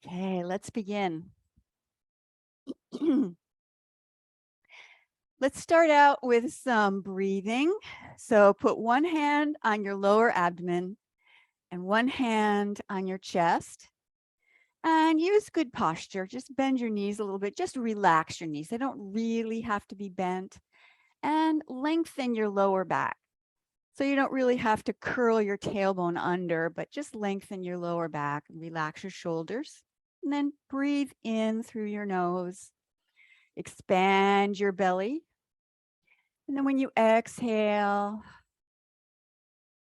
Okay, let's begin. Let's start out with some breathing. So put one hand on your lower abdomen and one hand on your chest and use good posture. Just bend your knees a little bit. Just relax your knees. They don't really have to be bent, and lengthen your lower back. So you don't really have to curl your tailbone under, but just lengthen your lower back and relax your shoulders. And then breathe in through your nose. Expand your belly. And then when you exhale,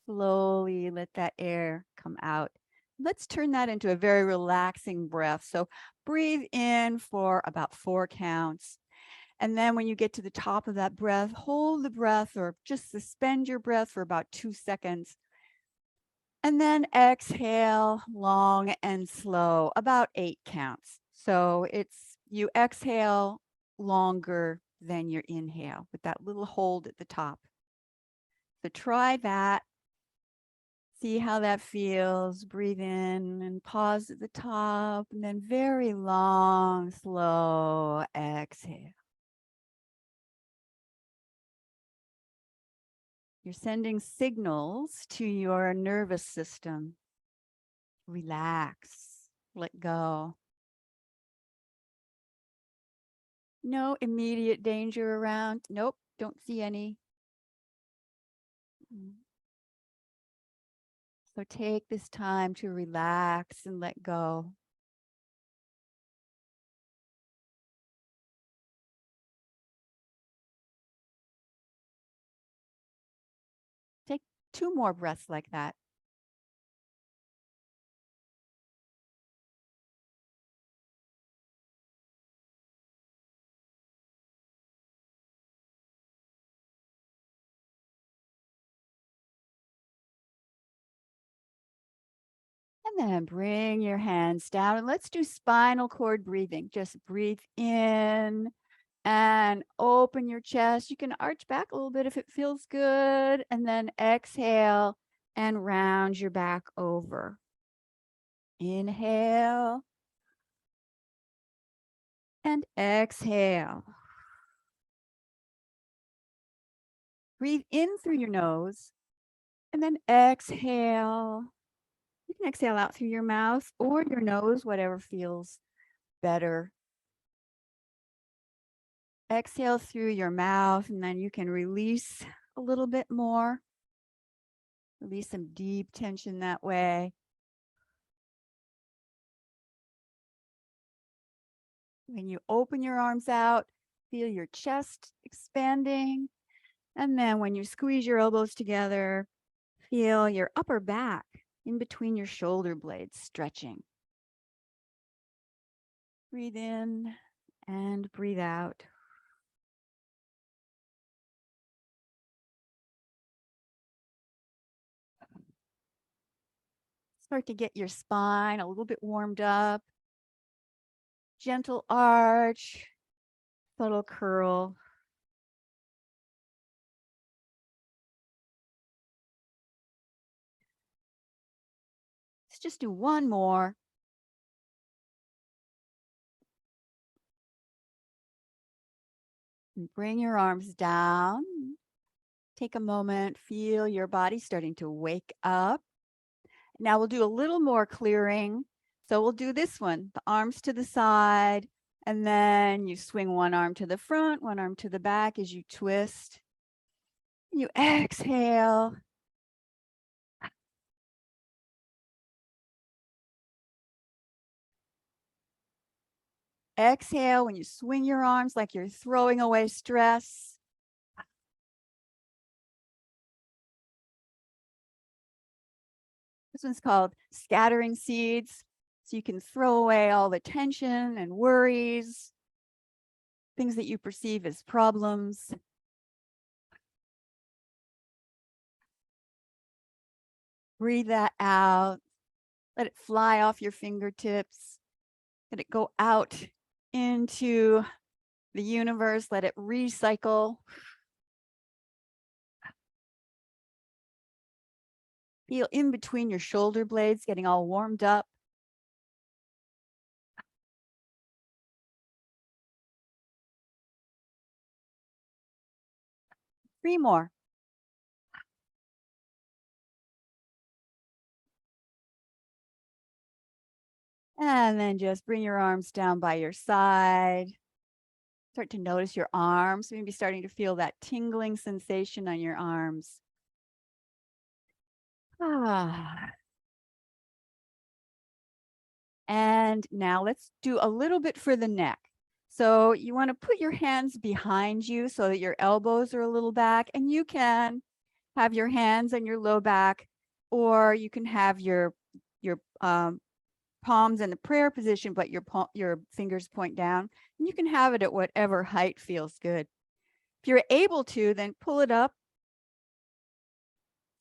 slowly let that air come out. Let's turn that into a very relaxing breath. So breathe in for about 4 counts. And then when you get to the top of that breath, hold the breath or just suspend your breath for about 2 seconds. And then exhale long and slow, about 8 counts. So you exhale longer than your inhale with that little hold at the top. So try that. See how that feels. Breathe in and pause at the top, and then very long, slow exhale. You're sending signals to your nervous system. Relax, let go. No immediate danger around. Nope, don't see any. So take this time to relax and let go. Take 2 more breaths like that. And then bring your hands down and let's do spinal cord breathing. Just breathe in and open your chest. You can arch back a little bit if it feels good. And then exhale and round your back over. Inhale and exhale. Breathe in through your nose and then exhale. You can exhale out through your mouth or your nose, whatever feels better. Exhale through your mouth, and then you can release a little bit more. Release some deep tension that way. When you open your arms out, feel your chest expanding. And then when you squeeze your elbows together, feel your upper back in between your shoulder blades stretching. Breathe in and breathe out. Start to get your spine a little bit warmed up. Gentle arch, subtle curl. Let's just do one more. And bring your arms down. Take a moment, feel your body starting to wake up. Now we'll do a little more clearing. So we'll do this one, the arms to the side, and then you swing one arm to the front, one arm to the back as you twist. You exhale. Exhale when you swing your arms like you're throwing away stress. This one's called scattering seeds. So you can throw away all the tension and worries, things that you perceive as problems. Breathe that out. Let it fly off your fingertips. Let it go out into the universe. Let it recycle. Feel in between your shoulder blades getting all warmed up. 3 more. And then just bring your arms down by your side. Start to notice your arms, maybe starting to feel that tingling sensation on your arms. Ah. And now let's do a little bit for the neck. So you want to put your hands behind you so that your elbows are a little back, and you can have your hands on your low back, or you can have your palms in the prayer position, but your fingers point down, and you can have it at whatever height feels good. If you're able to, then pull it up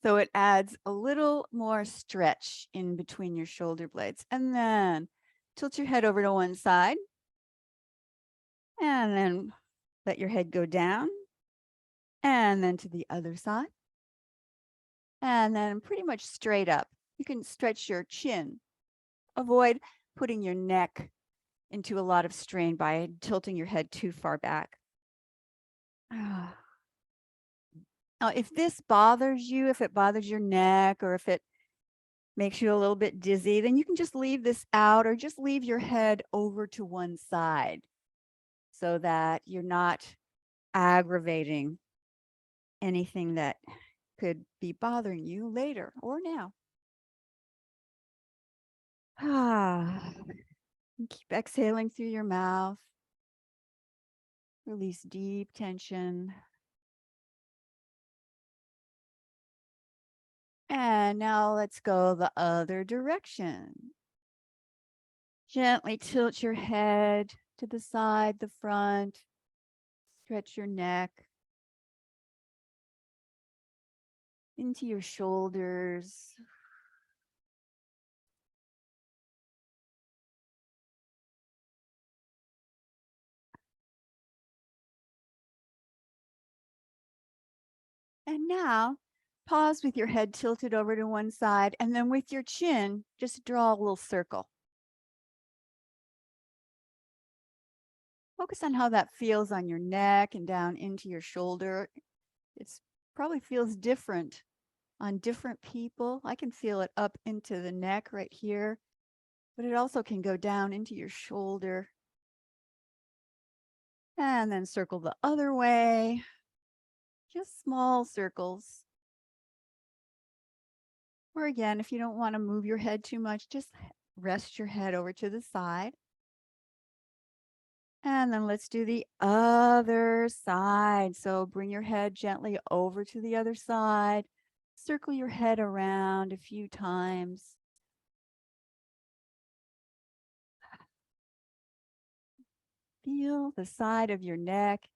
so it adds a little more stretch in between your shoulder blades. And then tilt your head over to one side, and then let your head go down, and then to the other side, and then pretty much straight up. You can stretch your chin. Avoid putting your neck into a lot of strain by tilting your head too far back. Now, if this bothers you, if it bothers your neck, or if it makes you a little bit dizzy, then you can just leave this out, or just leave your head over to one side so that you're not aggravating anything that could be bothering you later or now. Keep exhaling through your mouth. Release deep tension. And now let's go the other direction. Gently tilt your head to the side, the front. Stretch your neck into your shoulders. And now pause with your head tilted over to one side, and then with your chin, just draw a little circle. Focus on how that feels on your neck and down into your shoulder. It probably feels different on different people. I can feel it up into the neck right here, but it also can go down into your shoulder. And then circle the other way. Just small circles. Or again, if you don't want to move your head too much, just rest your head over to the side. And then let's do the other side. So bring your head gently over to the other side. Circle your head around a few times. Feel the side of your neck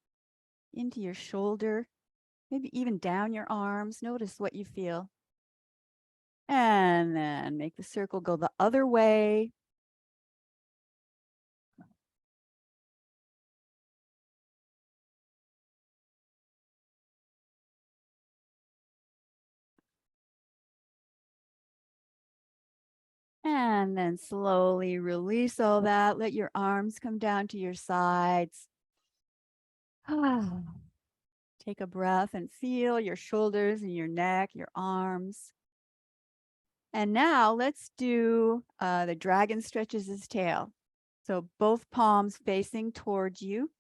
into your shoulder, maybe even down your arms. Notice what you feel. And then make the circle go the other way. And then slowly release all that. Let your arms come down to your sides. Take a breath and feel your shoulders and your neck, your arms. And now let's do the dragon stretches his tail. So both palms facing towards you.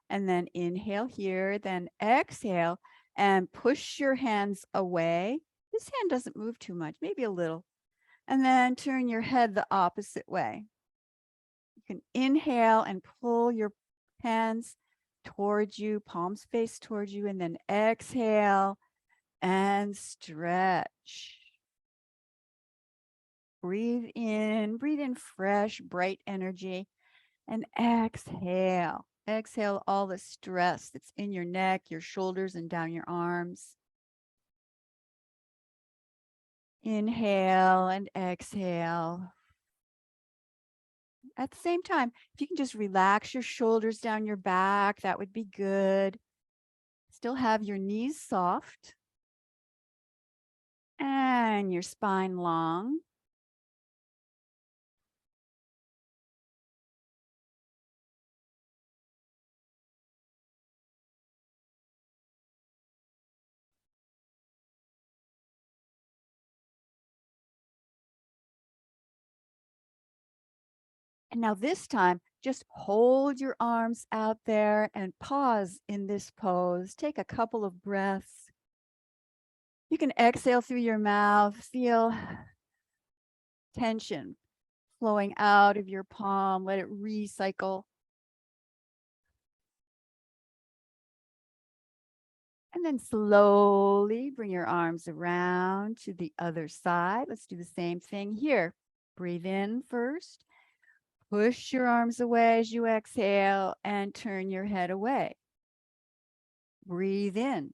And then inhale here, then exhale and push your hands away. This hand doesn't move too much, maybe a little. And then turn your head the opposite way. You can inhale and pull your hands towards you, palms face towards you, and then exhale and stretch. Breathe in fresh, bright energy, and exhale. Exhale all the stress that's in your neck, your shoulders, and down your arms. Inhale and exhale. At the same time, if you can just relax your shoulders down your back, that would be good. Still have your knees soft and your spine long. And now this time, just hold your arms out there and pause in this pose. Take a couple of breaths. You can exhale through your mouth. Feel tension flowing out of your palm. Let it recycle. And then slowly bring your arms around to the other side. Let's do the same thing here. Breathe in first. Push your arms away as you exhale and turn your head away. Breathe in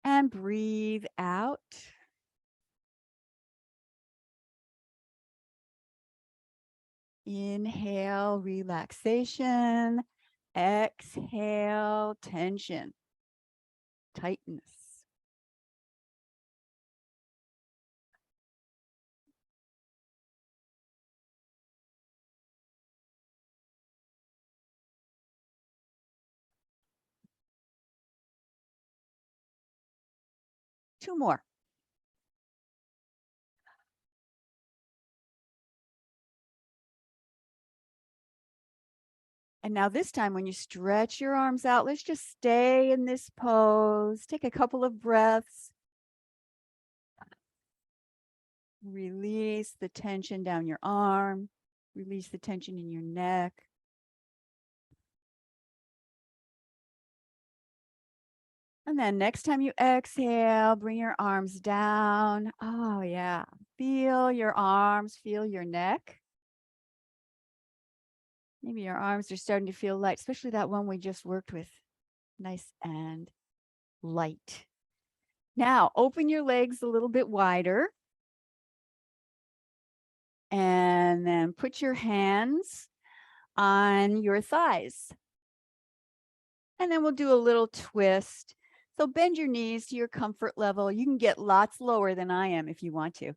and breathe out. Inhale, relaxation. Exhale, tension, tightness. Two more. And now this time when you stretch your arms out, let's just stay in this pose. Take a couple of breaths. Release the tension down your arm. Release the tension in your neck. And then next time you exhale, bring your arms down. Oh, yeah. Feel your arms, feel your neck. Maybe your arms are starting to feel light, especially that one we just worked with. Nice and light. Now, open your legs a little bit wider. And then put your hands on your thighs. And then we'll do a little twist. So bend your knees to your comfort level. You can get lots lower than I am if you want to.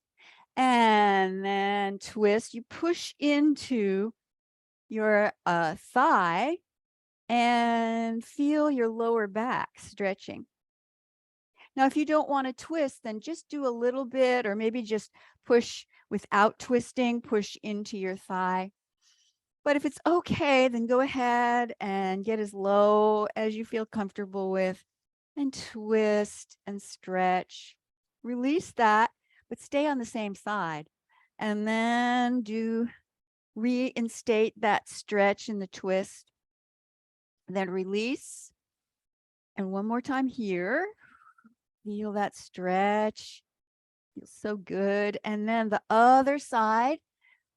And then twist. You push into your thigh and feel your lower back stretching. Now, if you don't want to twist, then just do a little bit, or maybe just push without twisting, push into your thigh. But if it's okay, then go ahead and get as low as you feel comfortable with and twist and stretch. Release that, but stay on the same side. And then reinstate that stretch in the twist. Then release. And one more time here. Feel that stretch. Feels so good. And then the other side,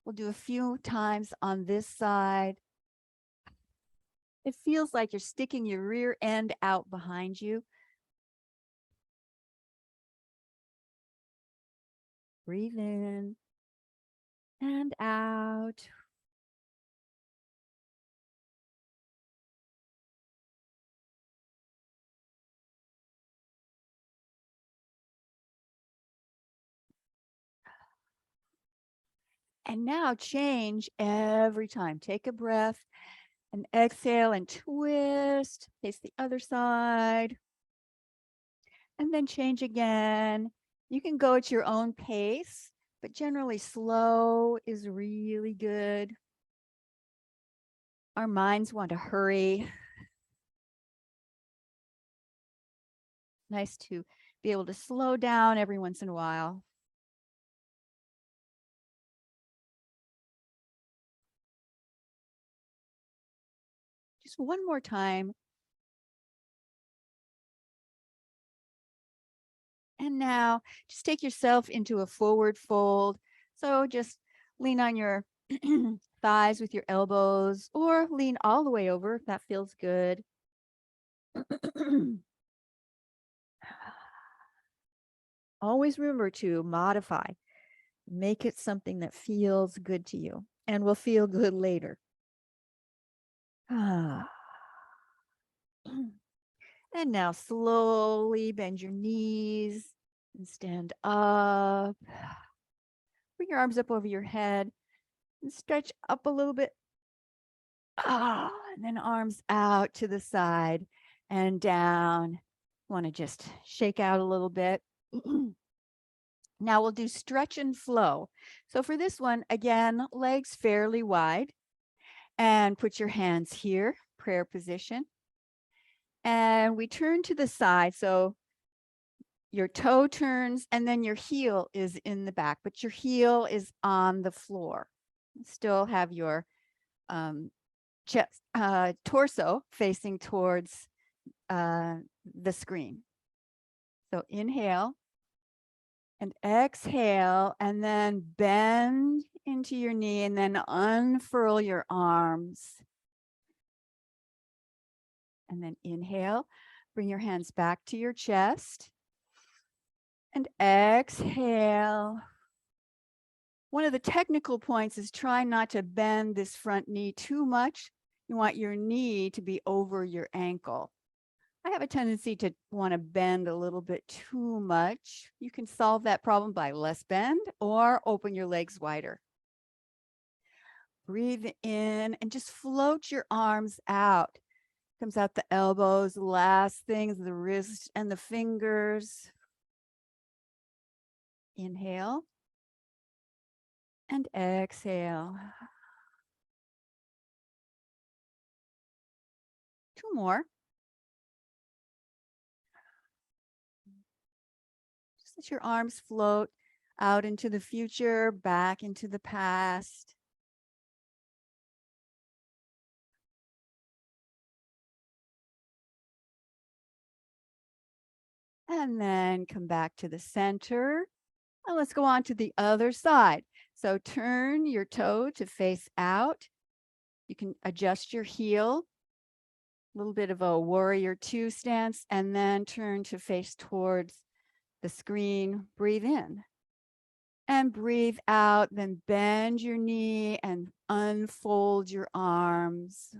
we'll do a few times on this side. It feels like you're sticking your rear end out behind you. Breathe in and out. And now change every time. Take a breath and exhale and twist. Face the other side. And then change again. You can go at your own pace, but generally slow is really good. Our minds want to hurry. Nice to be able to slow down every once in a while. Just one more time. And now just take yourself into a forward fold. So just lean on your thighs with your elbows, or lean all the way over if that feels good. Always remember to modify, make it something that feels good to you and will feel good later. And now slowly bend your knees and stand up. Bring your arms up over your head and stretch up a little bit. And then arms out to the side and down. Want to just shake out a little bit. Now we'll do stretch and flow. So for this one, again, legs fairly wide, and put your hands here, prayer position. And we turn to the side. So your toe turns and then your heel is in the back, but your heel is on the floor. Still have your chest, torso facing towards the screen. So inhale and exhale, and then bend into your knee and then unfurl your arms. And then inhale, bring your hands back to your chest. And exhale. One of the technical points is try not to bend this front knee too much. You want your knee to be over your ankle. I have a tendency to want to bend a little bit too much. You can solve that problem by less bend or open your legs wider. Breathe in and just float your arms out. Comes out the elbows, last things, the wrists and the fingers. Inhale and exhale. Two more. Just let your arms float out into the future, back into the past. And then come back to the center. And let's go on to the other side. So turn your toe to face out. You can adjust your heel, a little bit of a warrior two stance, and then turn to face towards the screen. Breathe in and breathe out. Then bend your knee and unfold your arms.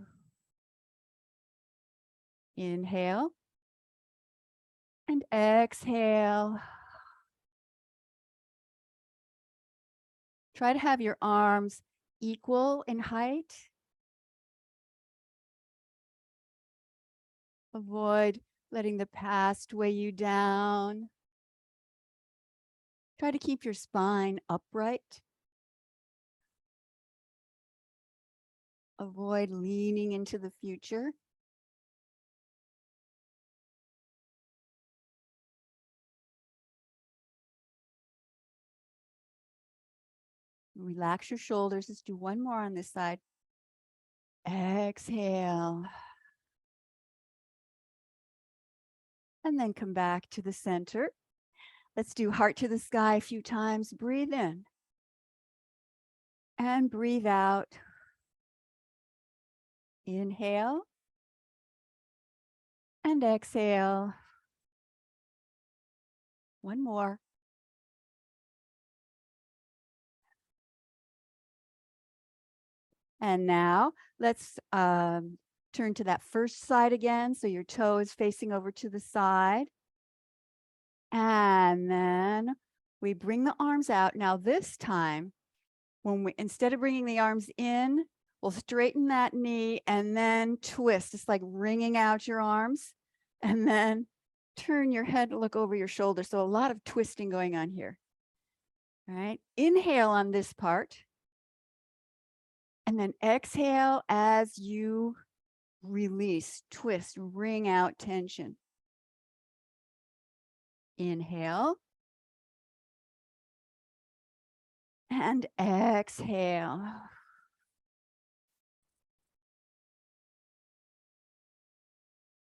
Inhale and exhale. Try to have your arms equal in height. Avoid letting the past weigh you down. Try to keep your spine upright. Avoid leaning into the future. Relax your shoulders. Let's do one more on this side. Exhale. And then come back to the center. Let's do heart to the sky a few times. Breathe in. And breathe out. Inhale. And exhale. One more. And now let's turn to that first side again. So your toe is facing over to the side. And then we bring the arms out. Now this time, instead of bringing the arms in, we'll straighten that knee and then twist. It's like wringing out your arms. And then turn your head, look over your shoulder. So a lot of twisting going on here. All right. Inhale on this part. And then exhale as you release, twist, wring out tension. Inhale. And exhale.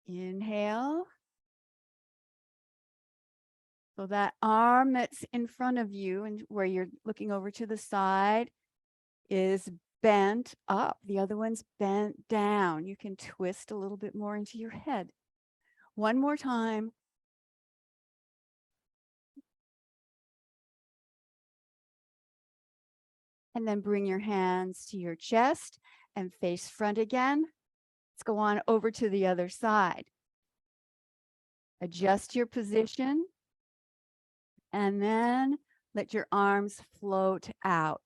Inhale. So that arm that's in front of you and where you're looking over to the side is bent up. The other one's bent down. You can twist a little bit more into your head. One more time. And then bring your hands to your chest and face front again. Let's go on over to the other side. Adjust your position. And then let your arms float out.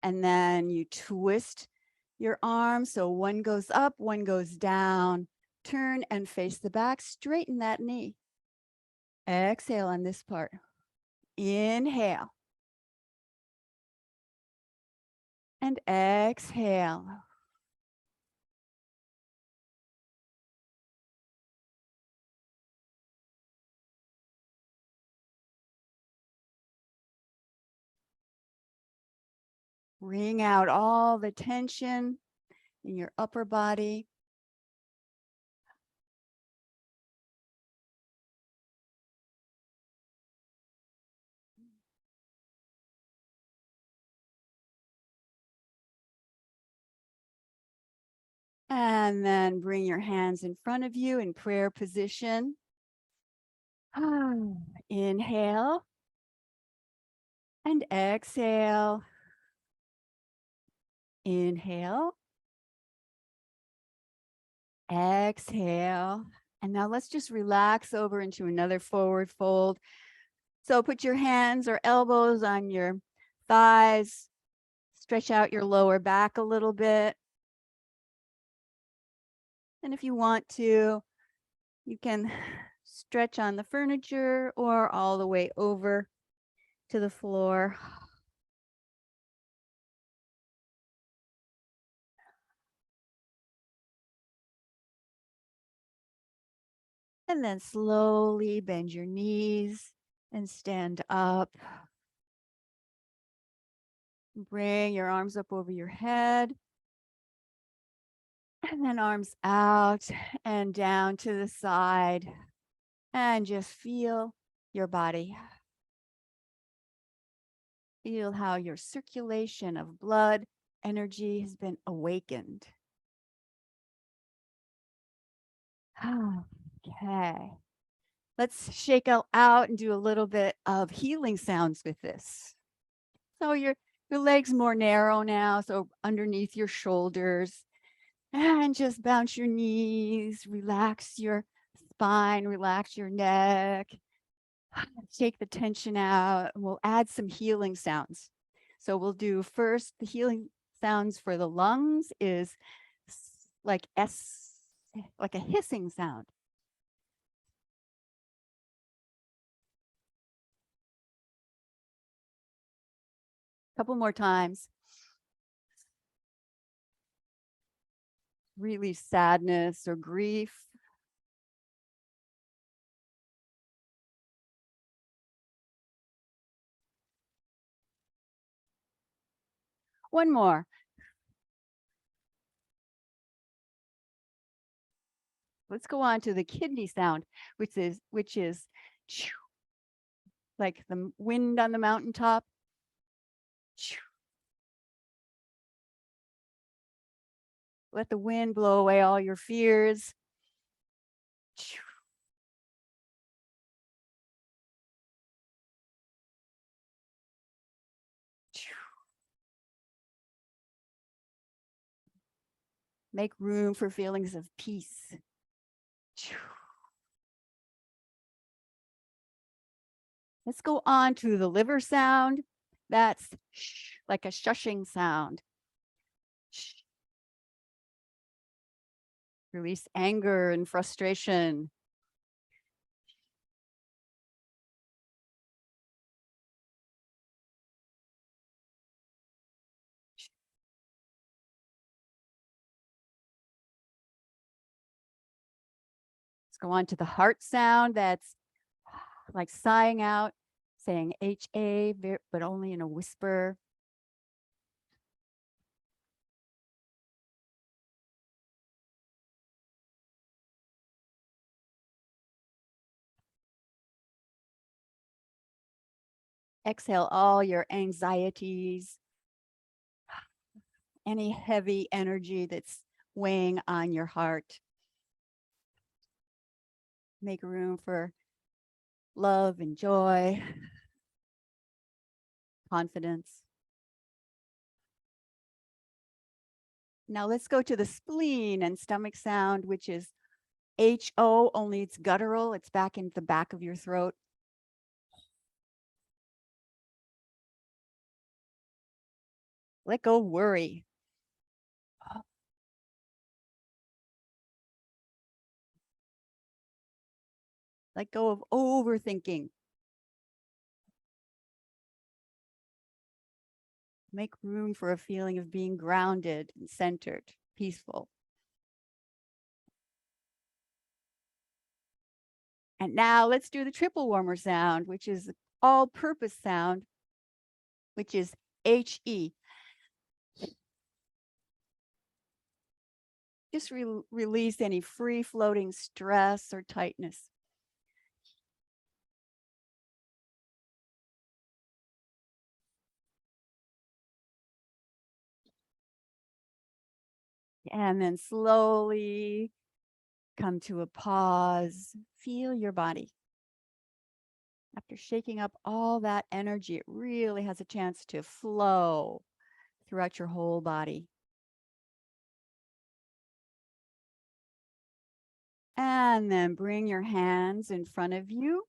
And then you twist your arms. So one goes up, one goes down. Turn and face the back. Straighten that knee. Exhale on this part. Inhale. And exhale. Bring out all the tension in your upper body. And then bring your hands in front of you in prayer position. Inhale and exhale. Inhale. Exhale. And now let's just relax over into another forward fold. So put your hands or elbows on your thighs. Stretch out your lower back a little bit. And if you want to, you can stretch on the furniture or all the way over to the floor. And then slowly bend your knees and stand up. Bring your arms up over your head. And then arms out and down to the side. And just feel your body. Feel how your circulation of blood, energy has been awakened. Okay. Let's shake out and do a little bit of healing sounds with this. So your legs more narrow now, so underneath your shoulders. And just bounce your knees, relax your spine, relax your neck. Take the tension out, and we'll add some healing sounds. So we'll do first the healing sounds for the lungs is like like a hissing sound. Couple more times. Release sadness or grief. One more. Let's go on to the kidney sound, which is like the wind on the mountaintop. Let the wind blow away all your fears. Make room for feelings of peace. Let's go on to the liver sound. That's like a shushing sound. Release anger and frustration. Let's go on to the heart sound. That's like sighing out, saying HA, but only in a whisper. Exhale all your anxieties, any heavy energy that's weighing on your heart. Make room for love and joy, confidence. Now let's go to the spleen and stomach sound, which is HO, only it's guttural. It's back in the back of your throat. Let go worry. Let go of overthinking. Make room for a feeling of being grounded and centered, peaceful. And now let's do the triple warmer sound, which is the all-purpose sound, which is HE. Just release any free-floating stress or tightness. And then slowly come to a pause. Feel your body. After shaking up all that energy, it really has a chance to flow throughout your whole body. And then bring your hands in front of you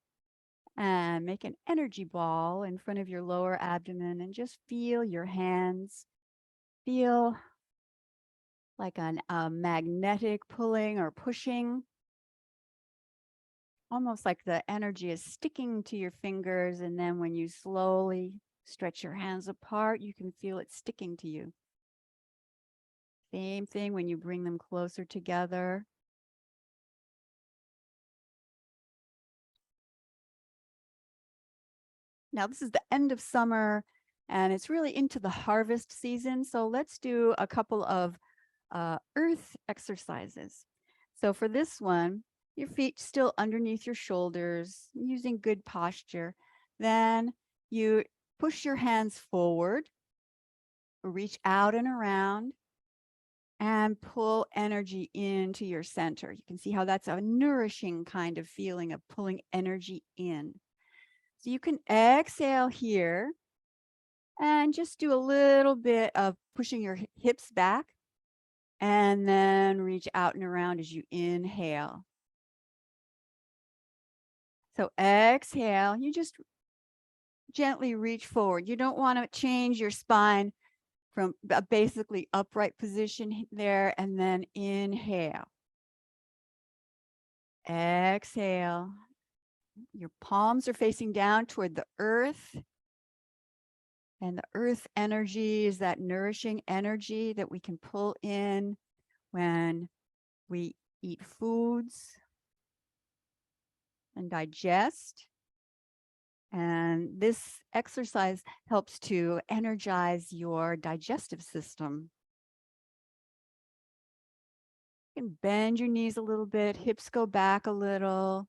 and make an energy ball in front of your lower abdomen and just feel your hands. Feel like a magnetic pulling or pushing, almost like the energy is sticking to your fingers. And then when you slowly stretch your hands apart, you can feel it sticking to you. Same thing when you bring them closer together. Now, this is the end of summer and it's really into the harvest season. So let's do a couple of earth exercises. So for this one, your feet still underneath your shoulders, using good posture. Then you push your hands forward, reach out and around, and pull energy into your center. You can see how that's a nourishing kind of feeling of pulling energy in. So you can exhale here and just do a little bit of pushing your hips back and then reach out and around as you inhale. So exhale, you just gently reach forward. You don't want to change your spine from a basically upright position there, and then inhale. Exhale. Your palms are facing down toward the earth. And the earth energy is that nourishing energy that we can pull in when we eat foods and digest. And this exercise helps to energize your digestive system. You can bend your knees a little bit, hips go back a little,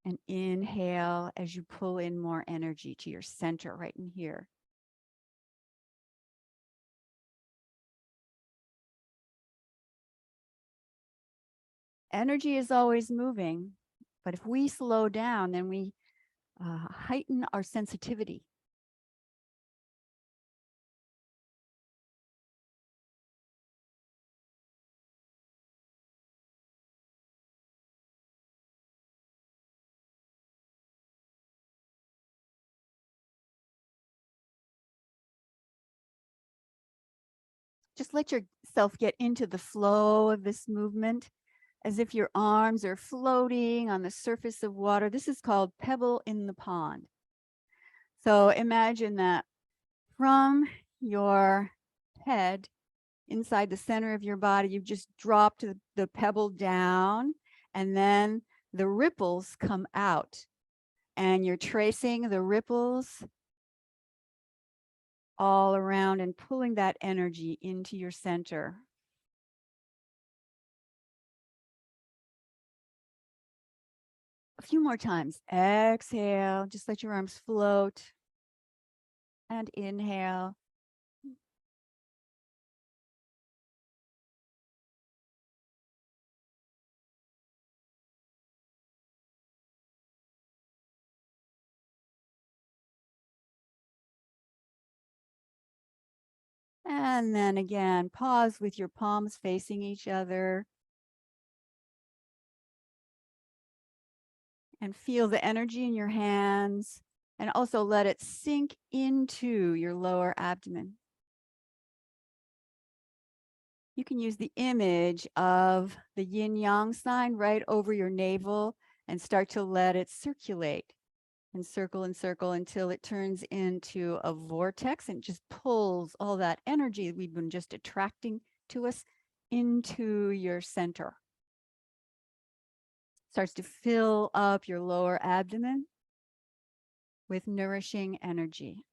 and inhale as you pull in more energy to your center right in here. Energy is always moving, but if we slow down, then we heighten our sensitivity. Just let yourself get into the flow of this movement as if your arms are floating on the surface of water. This is called pebble in the pond. So imagine that from your head inside the center of your body, you've just dropped the pebble down, and then the ripples come out, and you're tracing the ripples all around and pulling that energy into your center. A few more times. Exhale, just let your arms float, and inhale. And then again, pause with your palms facing each other. And feel the energy in your hands, and also let it sink into your lower abdomen. You can use the image of the yin yang sign right over your navel and start to let it circulate and circle until it turns into a vortex and just pulls all that energy we've been just attracting to us into your center. Starts to fill up your lower abdomen with nourishing energy.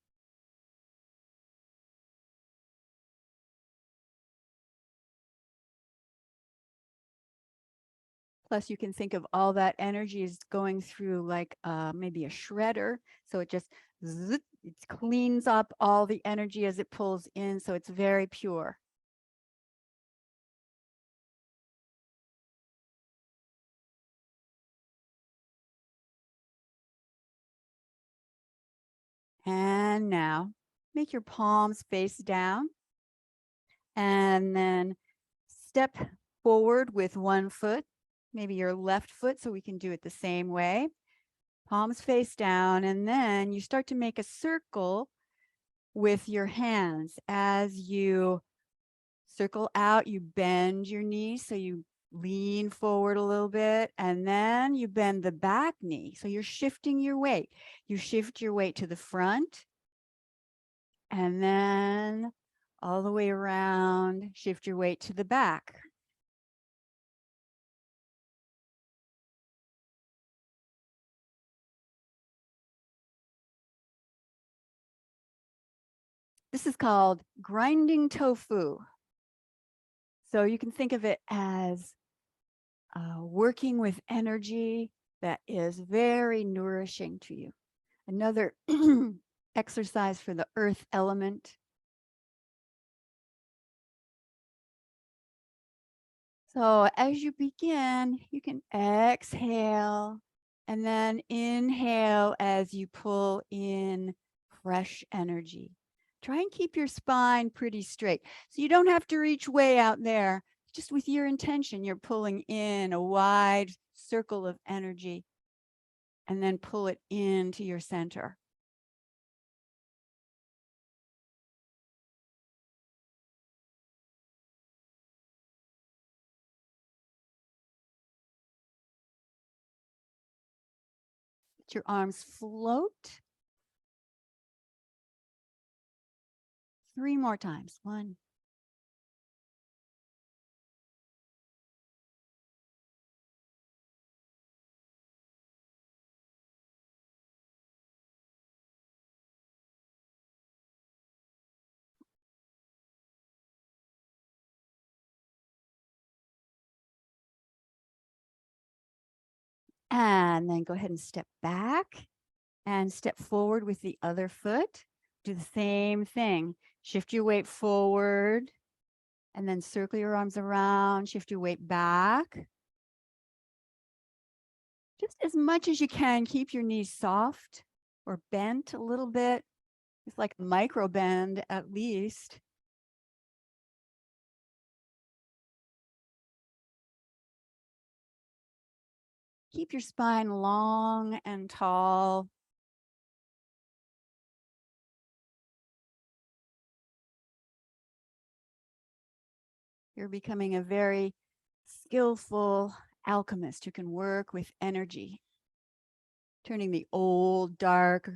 Plus, you can think of all that energy is going through like maybe a shredder. So it just it cleans up all the energy as it pulls in. So it's very pure. And now make your palms face down. And then step forward with one foot, maybe your left foot, so we can do it the same way. Palms face down, and then you start to make a circle with your hands. As you circle out, you bend your knees, so you lean forward a little bit, and then you bend the back knee. So you're shifting your weight. You shift your weight to the front, and then all the way around, shift your weight to the back. This is called grinding tofu. So you can think of it as working with energy that is very nourishing to you. Another exercise for the earth element. So as you begin, you can exhale and then inhale as you pull in fresh energy. Try and keep your spine pretty straight. So you don't have to reach way out there. Just with your intention, you're pulling in a wide circle of energy and then pull it into your center. Let your arms float. 3 more times. 1, and then go ahead and step back and step forward with the other foot. Do the same thing. Shift your weight forward and then circle your arms around. Shift your weight back. Just as much as you can, keep your knees soft or bent a little bit. It's like a micro bend at least. Keep your spine long and tall. You're becoming a very skillful alchemist who can work with energy, turning the old, dark,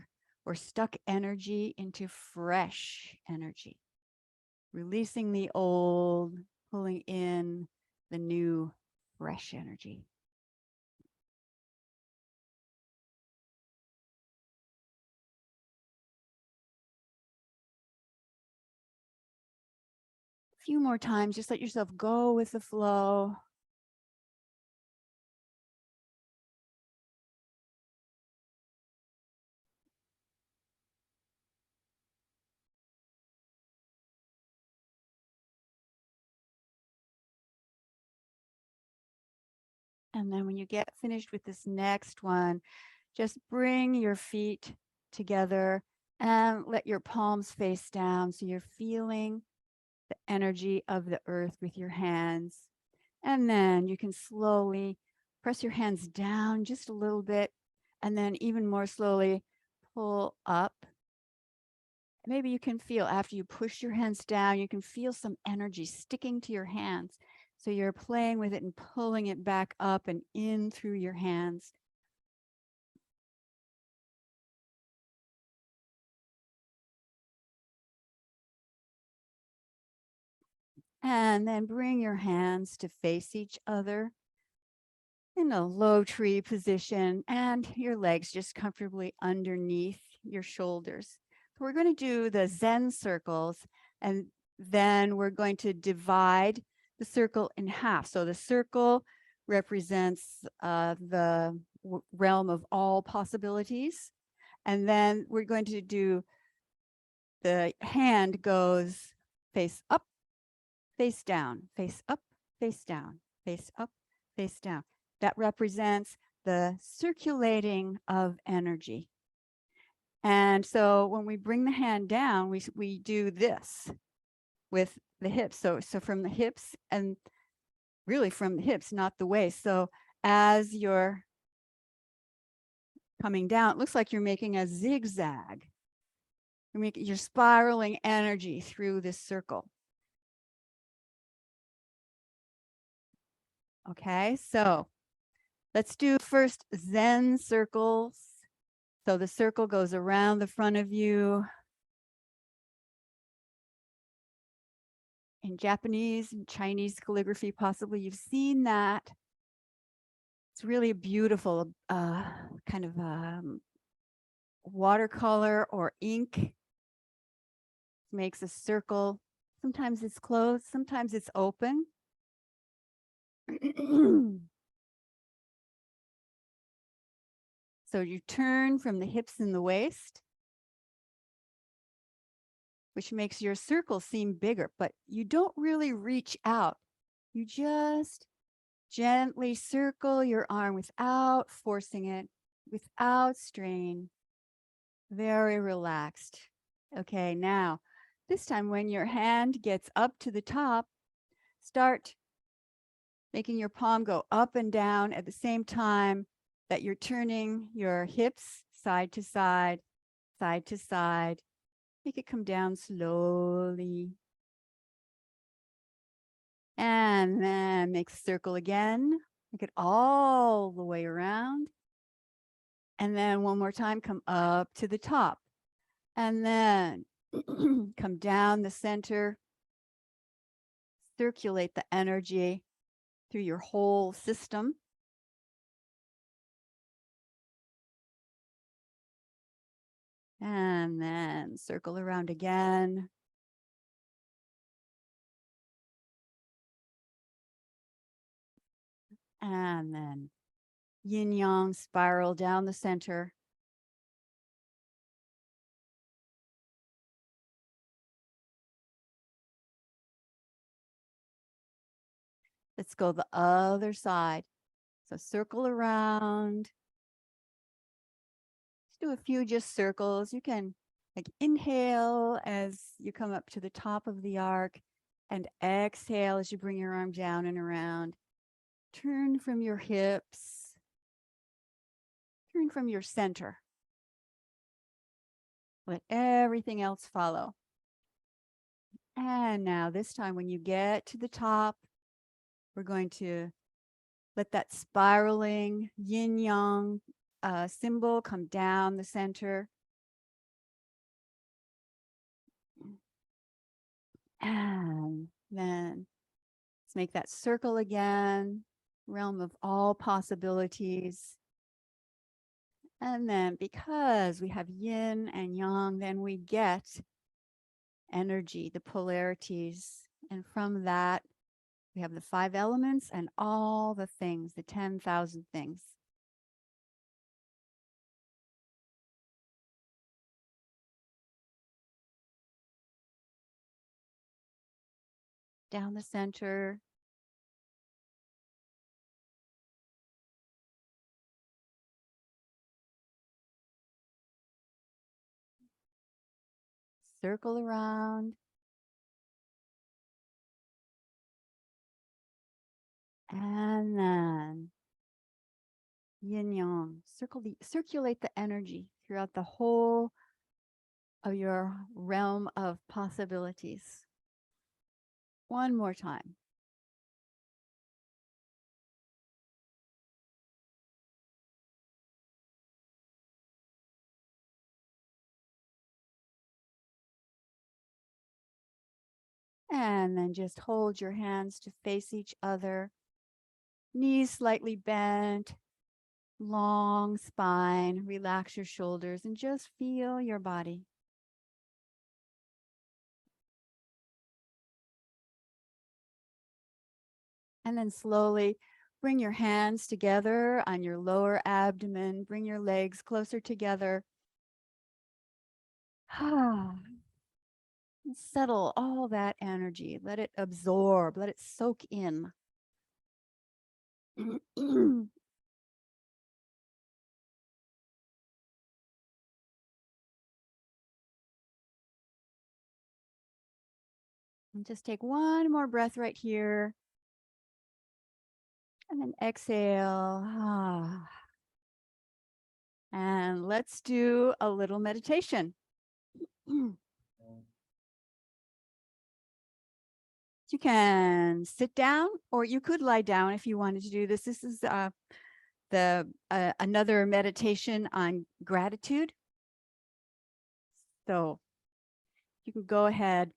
or stuck energy into fresh energy, releasing the old, pulling in the new, fresh energy. A few more times, just let yourself go with the flow. And then when you get finished with this next one, just bring your feet together and let your palms face down so you're feeling the energy of the earth with your hands. And then you can slowly press your hands down just a little bit and then even more slowly pull up. Maybe you can feel after you push your hands down, you can feel some energy sticking to your hands. So you're playing with it and pulling it back up and in through your hands. And then bring your hands to face each other in a low tree position and your legs just comfortably underneath your shoulders. So we're going to do the Zen circles, and then we're going to divide the circle in half. So the circle represents the realm of all possibilities. And then we're going to do the hand goes face up, face down, face up, face down, face up, face down. That represents the circulating of energy. And so when we bring the hand down, we do this with the hips. So from the hips, and really from the hips, not the waist. So as you're coming down, it looks like you're making a zigzag. You're spiraling energy through this circle. Okay, so let's do first Zen circles. So the circle goes around the front of you. In Japanese and Chinese calligraphy, possibly you've seen that. It's really a beautiful kind of watercolor or ink. Makes a circle. Sometimes it's closed, sometimes it's open. So you turn from the hips and the waist, which makes your circle seem bigger, but you don't really reach out. You just gently circle your arm without forcing it, without strain, very relaxed. Okay, now, this time when your hand gets up to the top, start making your palm go up and down at the same time that you're turning your hips side to side, side to side. Make it come down slowly. And then make a circle again. Make it all the way around. And then one more time, come up to the top. And then come down the center. Circulate the energy through your whole system. And then circle around again. And then yin yang spiral down the center. Let's go the other side. So circle around. Let's do a few just circles. You can like inhale as you come up to the top of the arc and exhale as you bring your arm down and around. Turn from your hips. Turn from your center. Let everything else follow. And now this time when you get to the top, we're going to let that spiraling yin yang symbol come down the center. And then let's make that circle again, realm of all possibilities. And then because we have yin and yang, then we get energy, the polarities. And from that, we have the 5 elements and all the things, the 10,000 things. Down the center. Circle around. And then yin yang, circulate the energy throughout the whole of your realm of possibilities. One more time. And then just hold your hands to face each other. Knees slightly bent, long spine. Relax your shoulders and just feel your body. And then slowly bring your hands together on your lower abdomen. Bring your legs closer together. Settle all that energy. Let it absorb. Let it soak in. And just take one more breath right here. And then exhale. And let's do a little meditation. You can sit down, or you could lie down if you wanted to do this. This is another meditation on gratitude. So you can go ahead,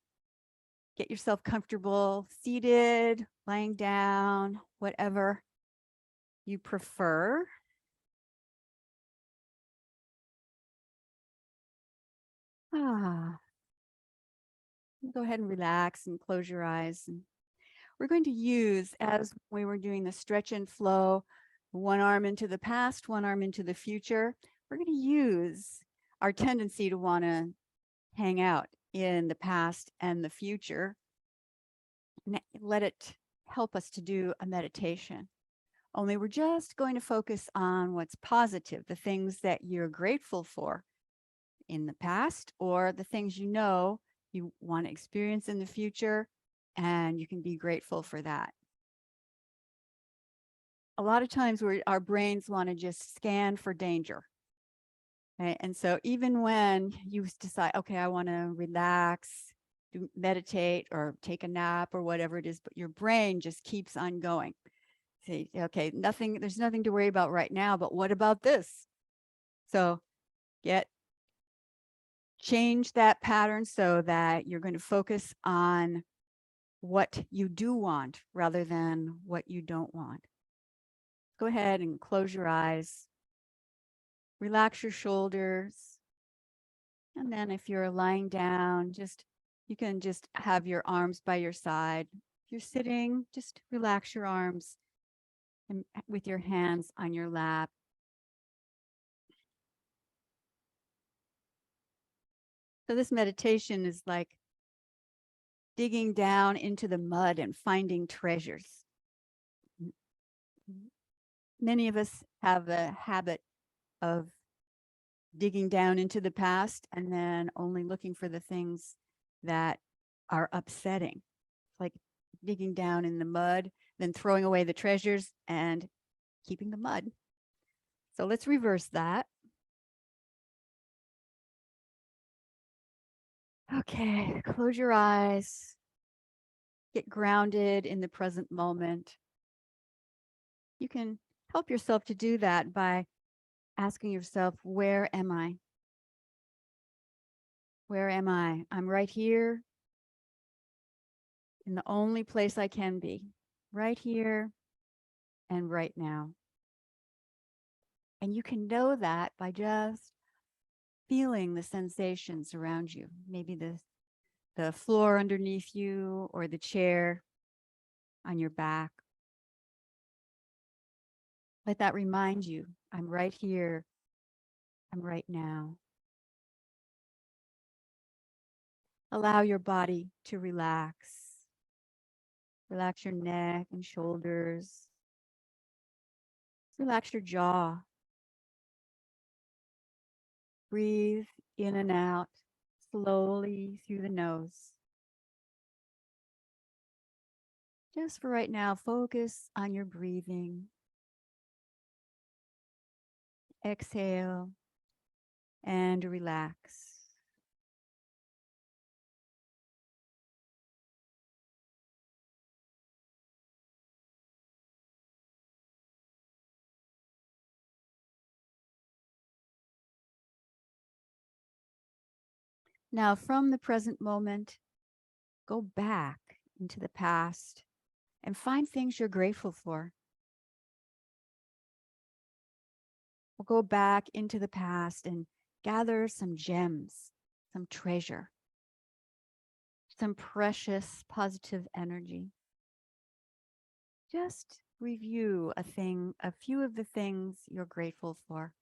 get yourself comfortable, seated, lying down, whatever you prefer. Go ahead and relax and close your eyes. And we're going to use, as we were doing the stretch and flow, one arm into the past, one arm into the future. We're going to use our tendency to want to hang out in the past and the future. And let it help us to do a meditation. Only we're just going to focus on what's positive, the things that you're grateful for in the past, or the things you know you want to experience in the future, and you can be grateful for that. A lot of times our brains want to just scan for danger. Okay? And so even when you decide, okay, I want to relax, meditate, or take a nap, or whatever it is, but your brain just keeps on going. Say, okay, there's nothing to worry about right now, but what about this? So change that pattern so that you're going to focus on what you do want rather than what you don't want. Go ahead and close your eyes. Relax your shoulders. And then if you're lying down, you can just have your arms by your side. If you're sitting, just relax your arms and with your hands on your lap. So this meditation is like digging down into the mud and finding treasures. Many of us have a habit of digging down into the past and then only looking for the things that are upsetting, like digging down in the mud, then throwing away the treasures and keeping the mud. So let's reverse that. Okay, close your eyes. Get grounded in the present moment. You can help yourself to do that by asking yourself, where am I? Where am I? I'm right here in the only place I can be, right here and right now. And you can know that by just feeling the sensations around you, maybe the floor underneath you or the chair on your back. Let that remind you, I'm right here, I'm right now. Allow your body to relax. Relax your neck and shoulders. Relax your jaw. Breathe in and out slowly through the nose. Just for right now, focus on your breathing. Exhale and relax. Now, from the present moment, go back into the past and find things you're grateful for. We'll go back into the past and gather some gems, some treasure, some precious positive energy. Just review a few of the things you're grateful for.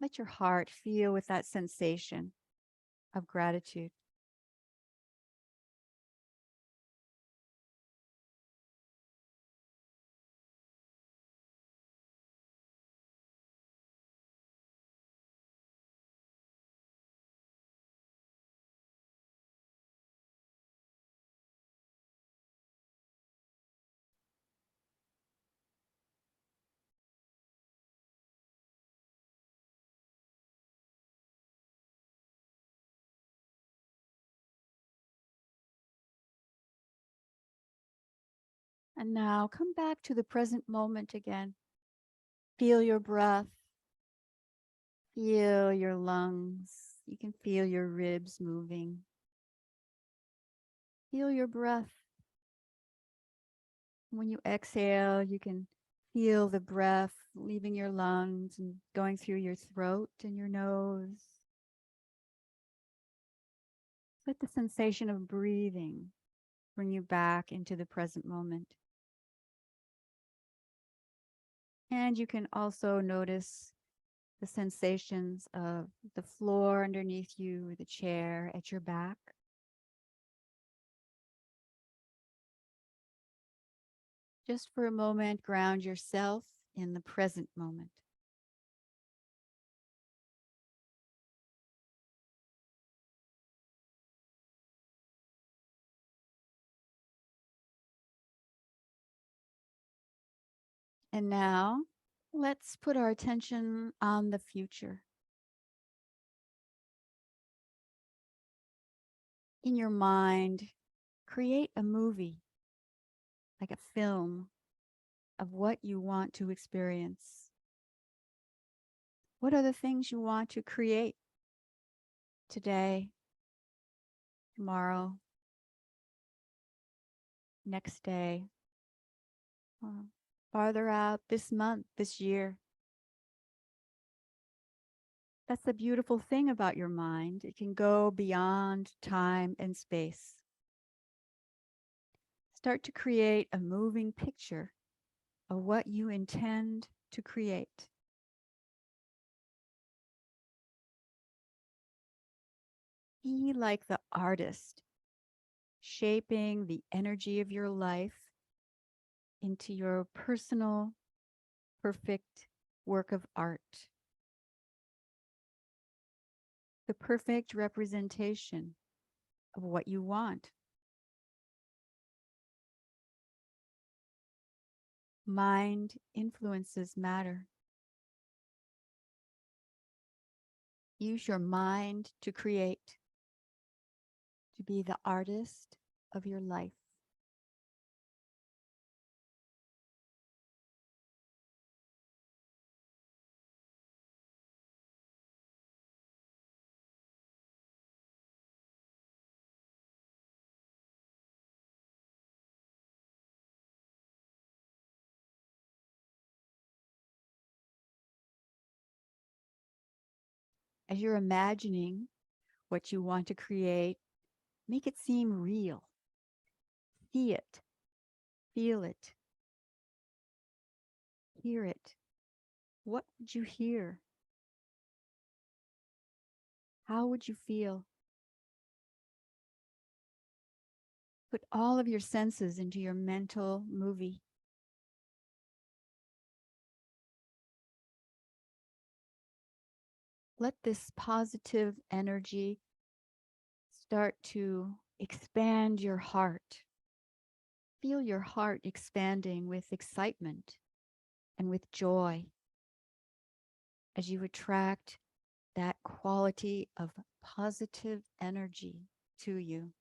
Let your heart feel with that sensation of gratitude. And now come back to the present moment again. Feel your breath. Feel your lungs. You can feel your ribs moving. Feel your breath. When you exhale, you can feel the breath leaving your lungs and going through your throat and your nose. Let the sensation of breathing bring you back into the present moment. And you can also notice the sensations of the floor underneath you, the chair at your back. Just for a moment, ground yourself in the present moment. And now let's put our attention on the future. In your mind, create a movie, like a film, of what you want to experience. What are the things you want to create today, tomorrow, next day, or farther out this month, this year? That's the beautiful thing about your mind. It can go beyond time and space. Start to create a moving picture of what you intend to create. Be like the artist, shaping the energy of your life into your personal, perfect work of art. The perfect representation of what you want. Mind influences matter. Use your mind to create, to be the artist of your life. As you're imagining what you want to create, make it seem real. See it, feel it, hear it. What would you hear? How would you feel? Put all of your senses into your mental movie. Let this positive energy start to expand your heart. Feel your heart expanding with excitement and with joy as you attract that quality of positive energy to you.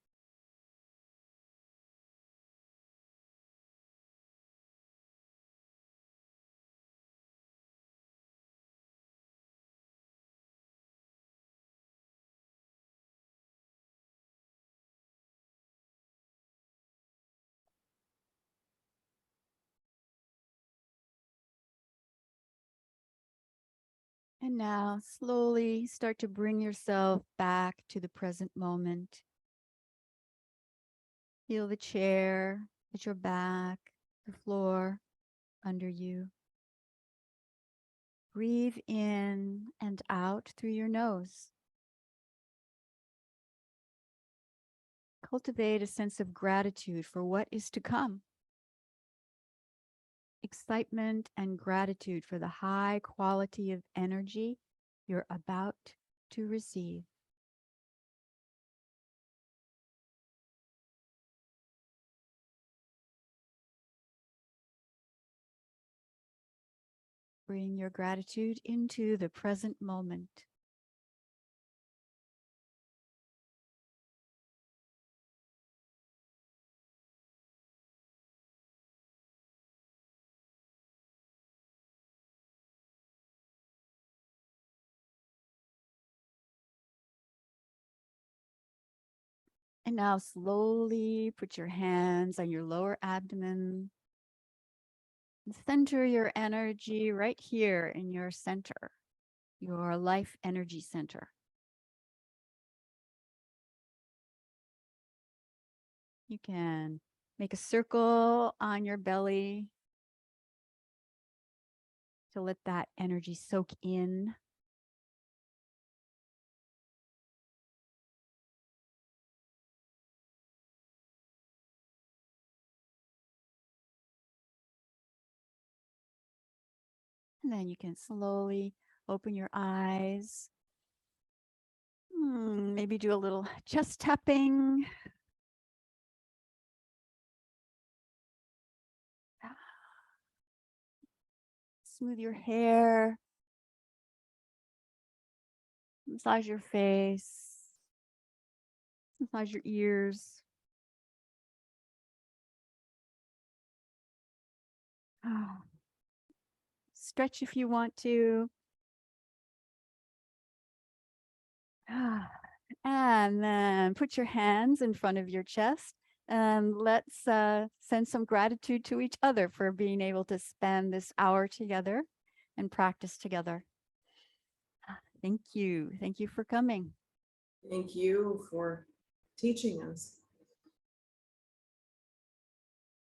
And now slowly start to bring yourself back to the present moment. Feel the chair at your back, the floor under you. Breathe in and out through your nose. Cultivate a sense of gratitude for what is to come. Excitement and gratitude for the high quality of energy you're about to receive. Bring your gratitude into the present moment. And now slowly put your hands on your lower abdomen. And center your energy right here in your center, your life energy center. You can make a circle on your belly to let that energy soak in. And then you can slowly open your eyes. Maybe do a little chest tapping. Smooth your hair. Massage your face. Massage your ears. Stretch if you want to. And then put your hands in front of your chest and let's send some gratitude to each other for being able to spend this hour together and practice together. Thank you. Thank you for coming. Thank you for teaching us.